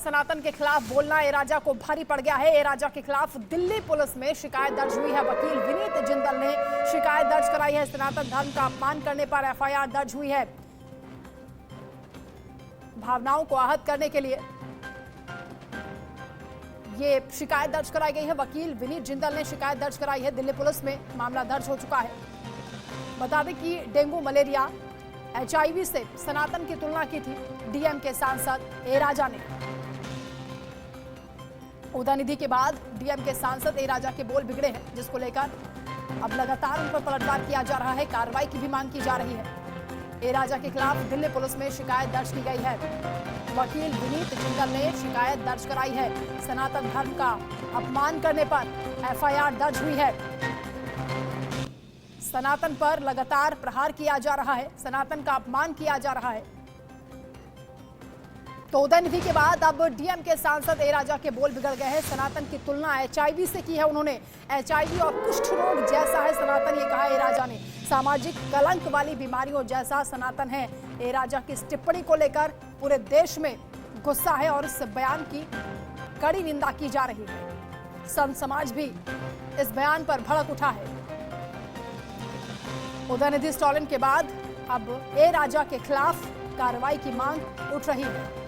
सनातन के खिलाफ बोलना ए राजा को भारी पड़ गया है। ए राजा के खिलाफ दिल्ली पुलिस में शिकायत दर्ज हुई है। वकील विनीत जिंदल ने शिकायत दर्ज कराई है। सनातन धर्म का अपमान करने पर एफआईआर दर्ज हुई है। भावनाओं को आहत करने के लिए ये शिकायत दर्ज कराई गई है। वकील विनीत जिंदल ने शिकायत दर्ज कराई है। दिल्ली पुलिस में मामला दर्ज हो चुका है। बता दें कि डेंगू, मलेरिया, HIV से सनातन की तुलना की थी डीएम के सांसद ए राजा ने। उदयनिधि के बाद डीएम के सांसद ए राजा के बोल बिगड़े हैं, जिसको लेकर अब लगातार उन पर पलटवार किया जा रहा है। कार्रवाई की भी मांग की जा रही है। ए राजा के खिलाफ दिल्ली पुलिस में शिकायत दर्ज की गई है। वकील विनीत जिंदल ने शिकायत दर्ज कराई है। सनातन धर्म का अपमान करने पर एफआईआर दर्ज हुई है। सनातन पर लगातार प्रहार किया जा रहा है, सनातन का अपमान किया जा रहा है। तो उदयनिधि के बाद अब डीएम के सांसद ए राजा के बोल बिगड़ गए हैं। सनातन की तुलना HIV से की है उन्होंने। HIV और कुष्ठ रोग जैसा है सनातन, ये कहा ए राजा ने। सामाजिक कलंक वाली बीमारियों जैसा सनातन है। ए राजा की इस टिप्पणी को लेकर पूरे देश में गुस्सा है और इस बयान की कड़ी निंदा की जा रही है। संत समाज भी इस बयान पर भड़क उठा है। उदयनिधि स्टालिन के बाद अब ए राजा के खिलाफ कार्रवाई की मांग उठ रही है।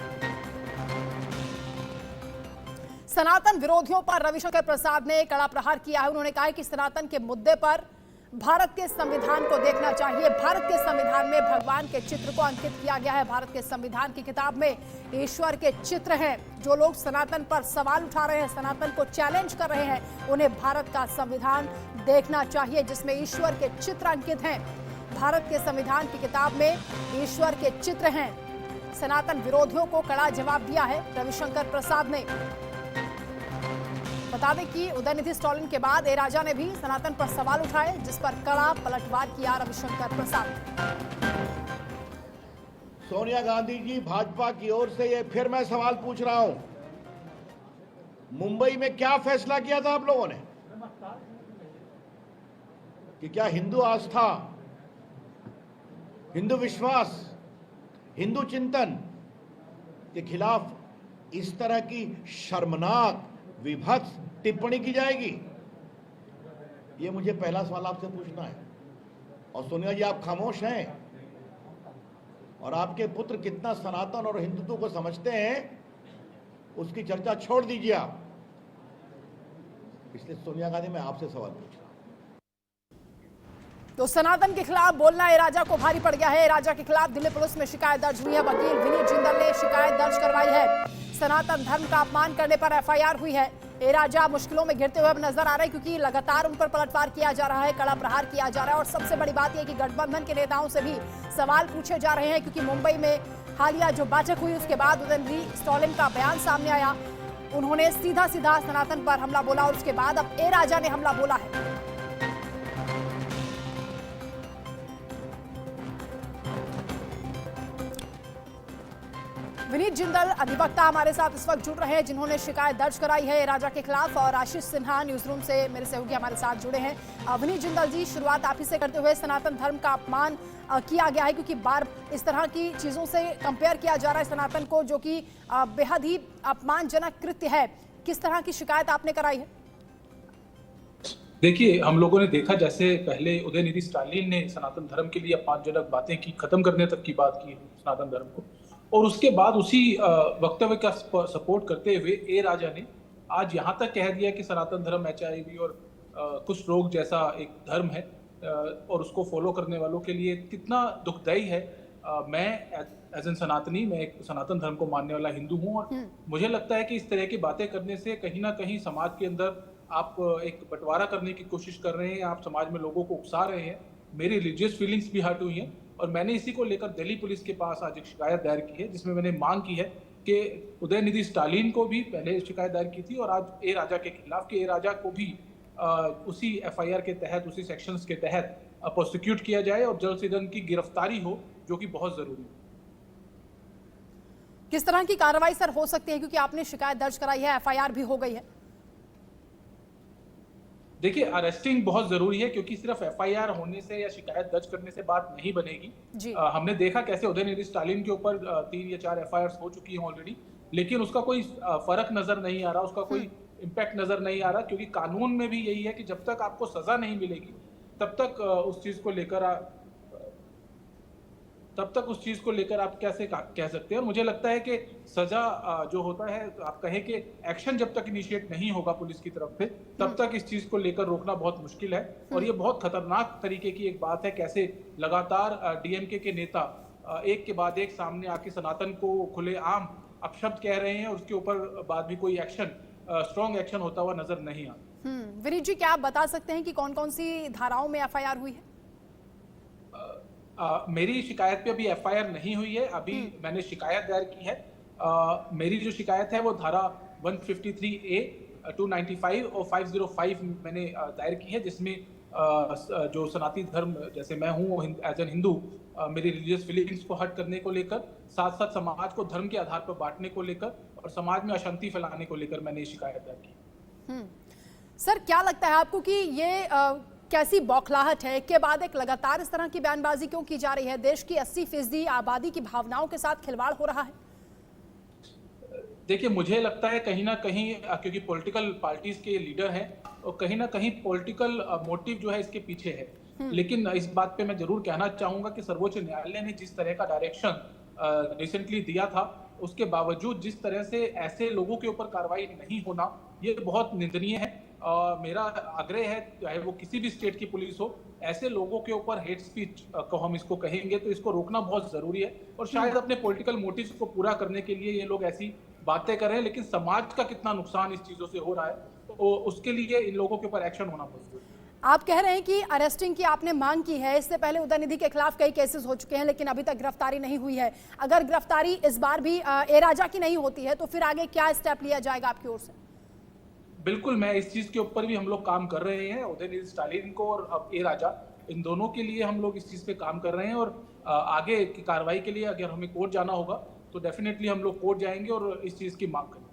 सनातन विरोधियों पर रविशंकर प्रसाद ने कड़ा प्रहार किया है। उन्होंने कहा कि सनातन के मुद्दे पर भारत के संविधान को देखना चाहिए। भारत के संविधान में भगवान के चित्र को अंकित किया गया है। भारत के संविधान की किताब में ईश्वर के चित्र हैं। जो लोग सनातन पर सवाल उठा रहे हैं, सनातन को चैलेंज कर रहे हैं, उन्हें भारत का संविधान देखना चाहिए, जिसमें ईश्वर के चित्र अंकित हैं। भारत के संविधान की किताब में ईश्वर के चित्र हैं। सनातन विरोधियों को कड़ा जवाब दिया है रविशंकर प्रसाद ने। बता दें कि उदयनिधि स्टालिन के बाद ए राजा ने भी सनातन पर सवाल उठाए, जिस पर कड़ा पलटवार किया रविशंकर प्रसाद। सोनिया गांधी जी, भाजपा की ओर से ये फिर मैं सवाल पूछ रहा हूं, मुंबई में क्या फैसला किया था आप लोगों ने कि क्या हिंदू आस्था, हिंदू विश्वास, हिंदू चिंतन के खिलाफ इस तरह की शर्मनाक, विभत्स टिप्पणी की जाएगी? ये मुझे पहला सवाल आपसे पूछना है। और सोनिया जी, आप खामोश हैं और आपके पुत्र कितना सनातन और हिंदुत्व को समझते हैं, उसकी चर्चा छोड़ दीजिए आप। इसलिए सोनिया गांधी, मैं आपसे सवाल पूछ रहा हूं। तो सनातन के खिलाफ बोलना ए राजा को भारी पड़ गया है। ए राजा के खिलाफ दिल्ली पुलिस में शिकायत दर्ज हुई है। वकील विनीत जिंदल ने शिकायत दर्ज करवाई है। सनातन धर्म का अपमान करने पर एफआईआर हुई है। ए राजा मुश्किलों में घिरते हुए अब नजर आ रहे हैं, क्योंकि लगातार उन पर पलटवार किया जा रहा है, कड़ा प्रहार किया जा रहा है। और सबसे बड़ी बात यह कि गठबंधन के नेताओं से भी सवाल पूछे जा रहे हैं, क्योंकि मुंबई में हालिया जो बैठक हुई उसके बाद उदयनिधि स्टालिन का बयान सामने आया। उन्होंने सीधा सीधा सनातन पर हमला बोला और उसके बाद अब ए राजा ने हमला बोला है। विनीत जिंदल अधिवक्ता हमारे साथ इस वक्त जुड़ रहे हैं, जिन्होंने शिकायत दर्ज कराई है ए राजा के खिलाफ। और आशीष सिन्हा न्यूज रूम से मेरे सहयोगी हमारे साथ जुड़े हैं। विनीत जिंदल जी, शुरुआत आप ही से करते हुए, सनातन धर्म का अपमान किया गया है, क्योंकि बार इस तरह की चीजों से कंपेयर किया जा रहा है सनातन को, जो कि बेहद ही अपमानजनक कृत्य है। किस तरह की शिकायत आपने कराई है? देखिए, हम लोगों ने देखा जैसे पहले उदयनिधि स्टालिन ने सनातन धर्म के लिए अपमानजनक बातें की, खत्म करने तक की बात की सनातन धर्म को, और उसके बाद उसी वक्तव्य का सपोर्ट करते हुए ए राजा ने आज यहाँ तक कह दिया कि सनातन धर्म HIV और कुछ रोग जैसा एक धर्म है, और उसको फॉलो करने वालों के लिए कितना दुखदायी है। मैं एज एन सनातनी, मैं एक सनातन धर्म को मानने वाला हिंदू हूँ, और मुझे लगता है कि इस तरह की बातें करने से कहीं ना कहीं समाज के अंदर आप एक बंटवारा करने की कोशिश कर रहे हैं, आप समाज में लोगों को उकसा रहे हैं। मेरी रिलीजियस फीलिंग्स भी हर्ट हुई हैं, और मैंने इसी को लेकर दिल्ली पुलिस के पास आज एक शिकायत दायर की है, जिसमें मैंने मांग की है कि उदयनिधि स्टालिन को भी पहले शिकायत दायर की थी, और आज ए राजा के खिलाफ कि ए राजा को भी उसी एफआईआर के तहत, उसी सेक्शंस के तहत प्रोसिक्यूट किया जाए और जल्द से जल्द उनकी गिरफ्तारी हो, जो कि बहुत जरूरी है। किस तरह की कार्रवाई सर हो सकती है, क्योंकि आपने शिकायत दर्ज कराई है, एफआईआर भी हो गई है? देखिए, अरेस्टिंग बहुत जरूरी है, क्योंकि सिर्फ एफआईआर होने से या शिकायत दर्ज करने से बात नहीं बनेगी। हमने देखा कैसे उदयनिधि स्टालिन के ऊपर 3 या 4 एफआईआर हो चुकी हैं ऑलरेडी, लेकिन उसका कोई फर्क नजर नहीं आ रहा, उसका कोई इम्पैक्ट नजर नहीं आ रहा, क्योंकि कानून में भी यही है कि जब तक आपको सजा नहीं मिलेगी तब तक उस चीज को लेकर आप कैसे कह सकते हैं। और मुझे लगता है कि सजा जो होता है, आप कहें कि एक्शन जब तक इनिशिएट नहीं होगा पुलिस की तरफ से, तब तक इस चीज को लेकर रोकना बहुत मुश्किल है। और ये बहुत खतरनाक तरीके की एक बात है, कैसे लगातार डीएमके के नेता एक के बाद एक सामने आके सनातन को खुलेआम अपशब्द कह रहे हैं, और उसके ऊपर बाद भी कोई एक्शन, स्ट्रॉन्ग एक्शन होता हुआ नजर नहीं आता। विनीत जी, क्या आप बता सकते हैं कि कौन कौन सी धाराओं में एफआईआर हुई है? मेरी शिकायत पे अभी एफआईआर नहीं हुई है, अभी मैंने शिकायत दायर की है। मेरी जो शिकायत है वो धारा 153A, 295 और 505 मैंने दायर की है, जिसमें जो सनातनी धर्म, जैसे मैं हूँ एज एन हिंदू, मेरी रिलीजियस फीलिंग्स को हट करने को लेकर, साथ साथ समाज को धर्म के आधार पर बांटने को लेकर और समाज में अशांति फैलाने को लेकर मैंने ये शिकायत दायर की। सर, क्या लगता है आपको कि ये कैसी बौखलाहट है, एक के बाद एक लगातार इस तरह की बयानबाजी क्यों की जा रही है? देश की 80% आबादी की भावनाओं के साथ खिलवाड़ हो रहा है। देखिए, मुझे लगता है कहीं ना कहीं, क्योंकि पॉलिटिकल पार्टीज के लीडर हैं और कहीं ना कहीं पॉलिटिकल मोटिव जो है इसके पीछे है। लेकिन इस बात पे मैं जरूर कहना चाहूंगा कि सर्वोच्च न्यायालय ने जिस तरह का डायरेक्शन रिसेंटली दिया था, उसके बावजूद जिस तरह से ऐसे लोगों के ऊपर कार्रवाई नहीं होना, ये बहुत निंदनीय है। मेरा आग्रह है, चाहे वो किसी भी स्टेट की पुलिस हो, ऐसे लोगों के ऊपर हेट स्पीच को हम इसको कहेंगे तो इसको रोकना बहुत जरूरी है। और शायद अपने पॉलिटिकल मोटिव्स को पूरा करने के लिए ये लोग ऐसी बातें कर रहे हैं, लेकिन समाज का कितना नुकसान इस चीजों से हो रहा है, तो उसके लिए इन लोगों के ऊपर एक्शन होना बहुत जरूरी है। आप कह रहे हैं कि अरेस्टिंग की आपने मांग की है, इससे पहले उदयनिधि के खिलाफ कई केसेस हो चुके हैं, लेकिन अभी तक गिरफ्तारी नहीं हुई है। अगर गिरफ्तारी इस बार भी ए राजा की नहीं होती है तो फिर आगे क्या स्टेप लिया जाएगा आपकी ओर से? बिल्कुल, मैं इस चीज के ऊपर भी हम लोग काम कर रहे हैं। उदयनिधि स्टालिन को और अब ए राजा, इन दोनों के लिए हम लोग इस चीज पे काम कर रहे हैं। और आगे की कार्रवाई के लिए अगर हमें कोर्ट जाना होगा तो डेफिनेटली हम लोग कोर्ट जाएंगे और इस चीज की मांग करेंगे।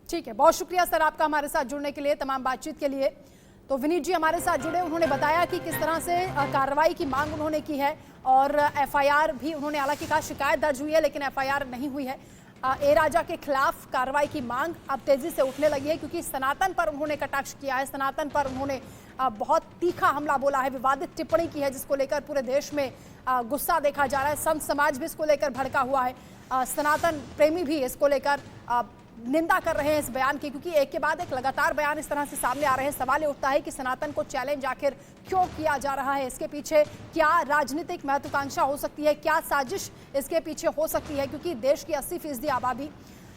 ठीक है, बहुत शुक्रिया सर आपका हमारे साथ जुड़ने के लिए, तमाम बातचीत के लिए। तो विनीत जी हमारे साथ जुड़े, उन्होंने बताया कि किस तरह से कार्रवाई की मांग उन्होंने की है, और एफआईआर भी उन्होंने हालांकि कहा शिकायत दर्ज हुई है लेकिन एफआईआर नहीं हुई है। ए राजा के खिलाफ कार्रवाई की मांग अब तेजी से उठने लगी है, क्योंकि सनातन पर उन्होंने कटाक्ष किया है, सनातन पर उन्होंने बहुत तीखा हमला बोला है, विवादित टिप्पणी की है, जिसको लेकर पूरे देश में गुस्सा देखा जा रहा है। संत समाज भी इसको लेकर भड़का हुआ है, सनातन प्रेमी भी इसको लेकर निंदा कर रहे हैं इस बयान की, क्योंकि एक के बाद एक लगातार बयान इस तरह से सामने आ रहे हैं। सवाल ये उठता है कि सनातन को चैलेंज आखिर क्यों किया जा रहा है, इसके पीछे क्या राजनीतिक महत्वाकांक्षा हो सकती है, क्या साजिश इसके पीछे हो सकती है? क्योंकि देश की 80% आबादी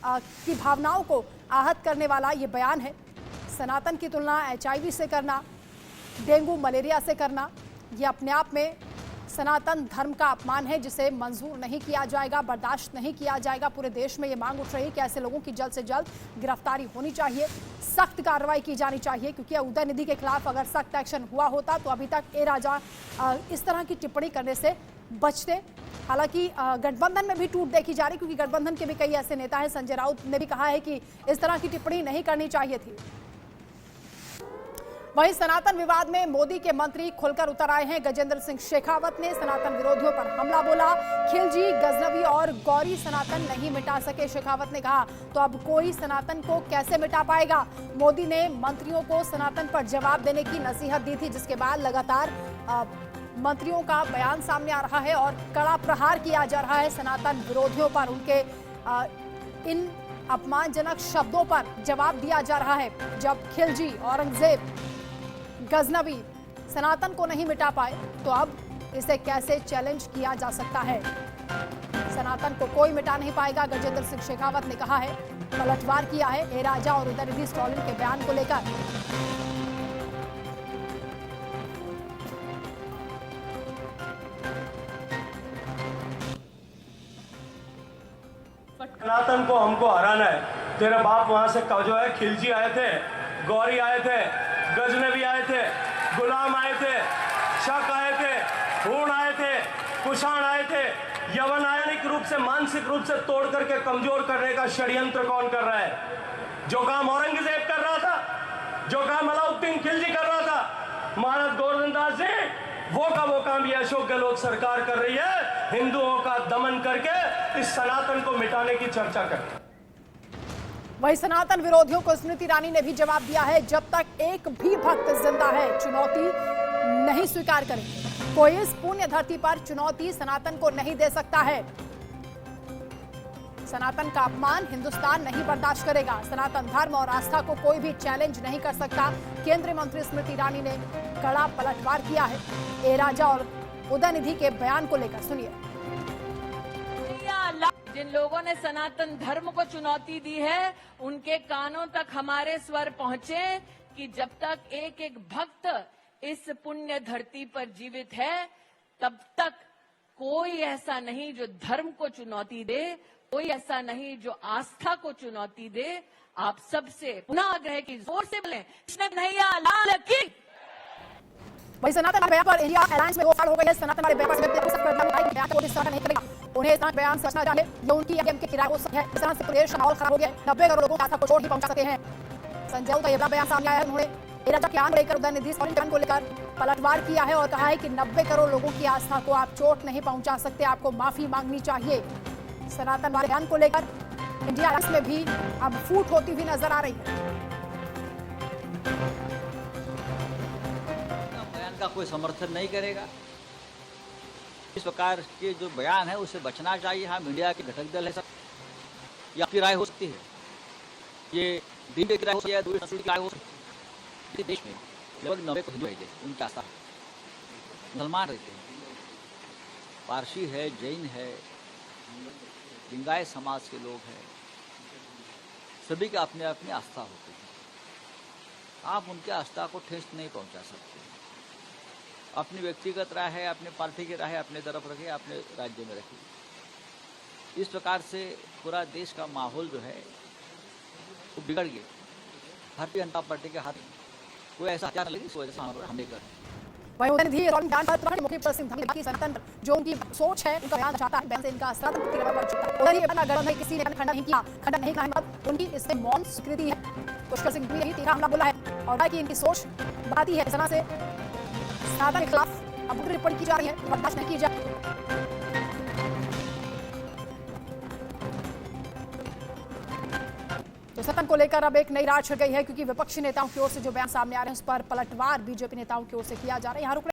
की भावनाओं को आहत करने वाला ये बयान है। सनातन की तुलना HIV से करना, डेंगू मलेरिया से करना, ये अपने आप में सनातन धर्म का अपमान है, जिसे मंजूर नहीं किया जाएगा, बर्दाश्त नहीं किया जाएगा। पूरे देश में ये मांग उठ रही है कि ऐसे लोगों की जल्द से जल्द गिरफ्तारी होनी चाहिए, सख्त कार्रवाई की जानी चाहिए, क्योंकि उदयनिधि के खिलाफ अगर सख्त एक्शन हुआ होता तो अभी तक ए राजा इस तरह की टिप्पणी करने से बचते। हालांकि गठबंधन में भी टूट देखी जा रही, क्योंकि गठबंधन के भी कई ऐसे नेता हैं, संजय राउत ने भी कहा है कि इस तरह की टिप्पणी नहीं करनी चाहिए थी। वहीं सनातन विवाद में मोदी के मंत्री खुलकर उतर आए हैं। गजेंद्र सिंह शेखावत ने सनातन विरोधियों पर हमला बोला। खिलजी, गजनवी और गौरी सनातन नहीं मिटा सके, शेखावत ने कहा, तो अब कोई सनातन को कैसे मिटा पाएगा? मोदी ने मंत्रियों को सनातन पर जवाब देने की नसीहत दी थी, जिसके बाद लगातार मंत्रियों का बयान सामने आ रहा है और कड़ा प्रहार किया जा रहा है सनातन विरोधियों पर। उनके इन अपमानजनक शब्दों पर जवाब दिया जा रहा है। जब खिलजी, औरंगजेब, गजनवी सनातन को नहीं मिटा पाए तो अब इसे कैसे चैलेंज किया जा सकता है? सनातन को कोई मिटा नहीं पाएगा, गजेंद्र सिंह शेखावत ने कहा है। पलटवार किया है ए राजा और उदयनिधि स्टालिन के बयान को लेकर। सनातन को हमको हराना है। तेरा बाप वहां से जो है खिलजी आए थे, गौरी आए थे, गजनवी आए थे, गुलाम आए थे, शक आए थे, हूण आए थे, कुषाण आए थे। यवनायनिक रूप से, मानसिक रूप से तोड़ करके कमजोर करने का षड्यंत्र कौन कर रहा है? जो काम औरंगजेब कर रहा था, जो काम अलाउद्दीन खिलजी कर रहा था, महाराज गोवर्धन दास जी वो का वो काम ये अशोक गहलोत सरकार कर रही है, हिंदुओं का दमन करके इस सनातन को मिटाने की चर्चा करके। वही सनातन विरोधियों को स्मृति ईरानी ने भी जवाब दिया है, जब तक एक भी भक्त जिंदा है चुनौती नहीं स्वीकार करेंगे। कोई इस पुण्य धरती पर चुनौती सनातन को नहीं दे सकता है। सनातन का अपमान हिंदुस्तान नहीं बर्दाश्त करेगा। सनातन धर्म और आस्था को कोई भी चैलेंज नहीं कर सकता। केंद्रीय मंत्री स्मृति ईरानी ने कड़ा पलटवार किया है ए राजा और उदयनिधि के बयान को लेकर। सुनिए। जिन लोगों ने सनातन धर्म को चुनौती दी है, उनके कानों तक हमारे स्वर पहुंचे कि जब तक एक एक भक्त इस पुण्य धरती पर जीवित है, तब तक कोई ऐसा नहीं जो धर्म को चुनौती दे, कोई ऐसा नहीं जो आस्था को चुनौती दे। आप सबसे पुनः आग्रह की जोर से बोलें, कृष्ण कन्हैया लाल की। वही सनातन बयान पर इंडिया अलायंस में गोफाड़ हो गई है। सनातन वाले बयान को नहीं करेगा। उन्हें इस बयान से बचना चाहिए। ये उनकी के किराए हो सकती है। इस तरह से प्रदेश का माहौल खराब हो गया। 90 करोड़ लोगों की आस्था को चोट ही पहुंचा सकते हैं। संजय राउत का यह बयान सामने आया है। उन्होंने राजा के आन लेकर उदयनिधि को लेकर पलटवार किया है और कहा है कि 90 करोड़ लोगों की आस्था को आप चोट नहीं पहुंचा सकते, आपको माफी मांगनी चाहिए। सनातन वाले बयान को लेकर इंडिया अलायंस में भी अब फूट होती हुई नजर आ रही है। बयान का कोई समर्थन नहीं करेगा। इस प्रकार के जो बयान है उससे बचना चाहिए। हाँ, मीडिया के घटक दल है सब, ये आपकी राय हो सकती है, ये दीन की राय हो सकती है, दूसरी नस्ल की राय हो सकती है। देश में लगभग 90 को हिंदू रहते हैं, उनकी आस्था मुसलमान रहते हैं, पारसी है, जैन है, लिंगायत समाज के लोग हैं, सभी के अपने अपनी आस्था होती है। आप उनकी आस्था को ठेस नहीं पहुंचा सकते। अपनी व्यक्तिगत राय है, अपने पार्टी की राय है, अपने तरफ रखिए, अपने राज्य में रखिए। इस प्रकार से पूरा देश का माहौल जो है वो बिगड़ गया। भारतीय जनता पार्टी के हाथ कोई ऐसा हथियार लगे इस वजह से हमारे हमले कर। वहीं उदयनिधि और बयान पर मुख्य प्रसिद्ध की सनातन जो उनकी सोच है उनका बयान चाहता है, बयान से इनका सनातन की रवा बढ़ चुका है। उदयनिधि अपना गठन है, किसी ने खंडन नहीं किया, खंडन नहीं कहा, उनकी इससे मौन स्वीकृति है। पुष्कर सिंह भी यही तीखा हमला बोला है और कि इनकी सोच बताती है इस तरह से सनातन के खिलाफ अब टिप्पणी की जा रही है, बर्दाश्त नहीं की जाए। तो सनातन को लेकर अब एक नई राह छिड़ गई है, क्योंकि विपक्षी नेताओं की ओर से जो बयान सामने आ रहे हैं उस पर पलटवार बीजेपी नेताओं की ओर से किया जा रहा है। यहाँ